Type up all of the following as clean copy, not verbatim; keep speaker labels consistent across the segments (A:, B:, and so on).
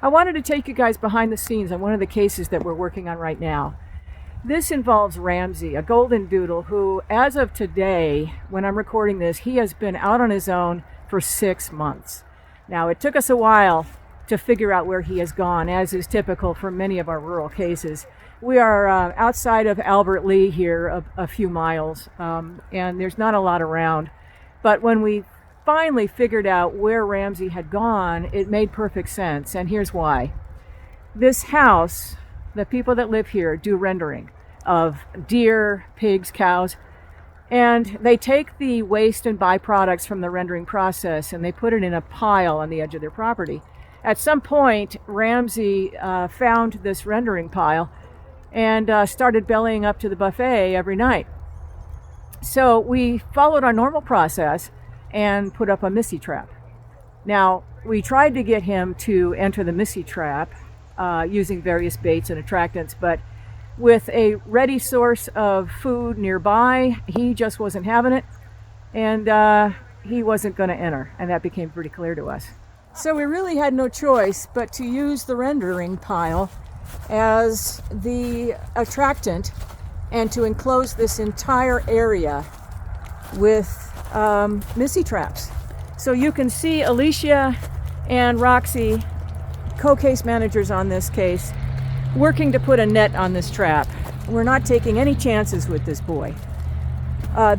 A: I wanted to take you guys behind the scenes on one of the cases that we're working on right now. This involves Ramsey, a golden doodle who, as of today, when I'm recording this, he has been out on his own for 6 months. Now, it took us a while to figure out where he has gone, as is typical for many of our rural cases. We are outside of Albert Lea here, a few miles, and there's not a lot around. But when we finally figured out where Ramsey had gone, it made perfect sense, and here's why. This house, the people that live here do rendering of deer, pigs, cows, and they take the waste and byproducts from the rendering process and they put it in a pile on the edge of their property. At some point, Ramsey found this rendering pile and started bellying up to the buffet every night. So we followed our normal process and put up a Missy trap. Now, we tried to get him to enter the Missy trap using various baits and attractants, but with a ready source of food nearby, he just wasn't having it, and he wasn't going to enter, and that became pretty clear to us. So we really had no choice but to use the rendering pile as the attractant and to enclose this entire area with Missy traps. So you can see Alicia and Roxy, co-case managers on this case, working to put a net on this trap. We're not taking any chances with this boy.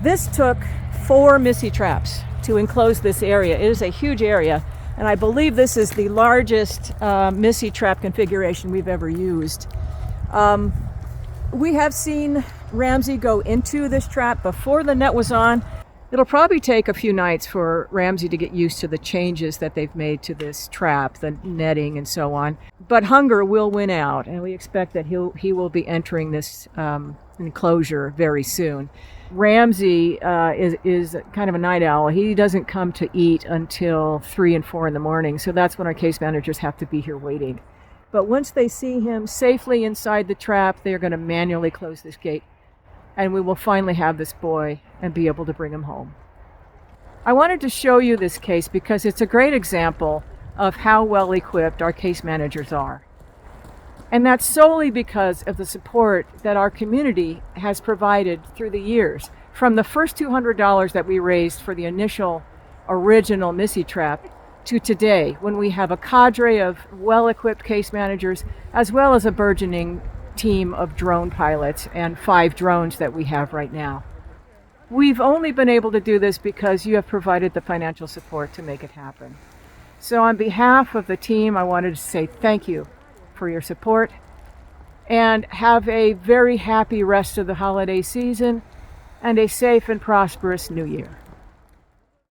A: This took 4 Missy traps to enclose this area. It is a huge area, and I believe this is the largest Missy trap configuration we've ever used. We have seen Ramsey go into this trap before the net was on. It'll probably take a few nights for Ramsey to get used to the changes that they've made to this trap, the netting and so on. But hunger will win out, and we expect that he will be entering this enclosure very soon. Ramsey is kind of a night owl. He doesn't come to eat until 3 and 4 in the morning, so that's when our case managers have to be here waiting. But once they see him safely inside the trap, they're going to manually close this gate, and we will finally have this boy and be able to bring him home. I wanted to show you this case because it's a great example of how well equipped our case managers are. And that's solely because of the support that our community has provided through the years. From the first $200 that we raised for the initial original Missy trap to today, when we have a cadre of well-equipped case managers as well as a burgeoning team of drone pilots and 5 drones that we have right now. We've only been able to do this because you have provided the financial support to make it happen. So on behalf of the team, I wanted to say thank you for your support and have a very happy rest of the holiday season and a safe and prosperous new year.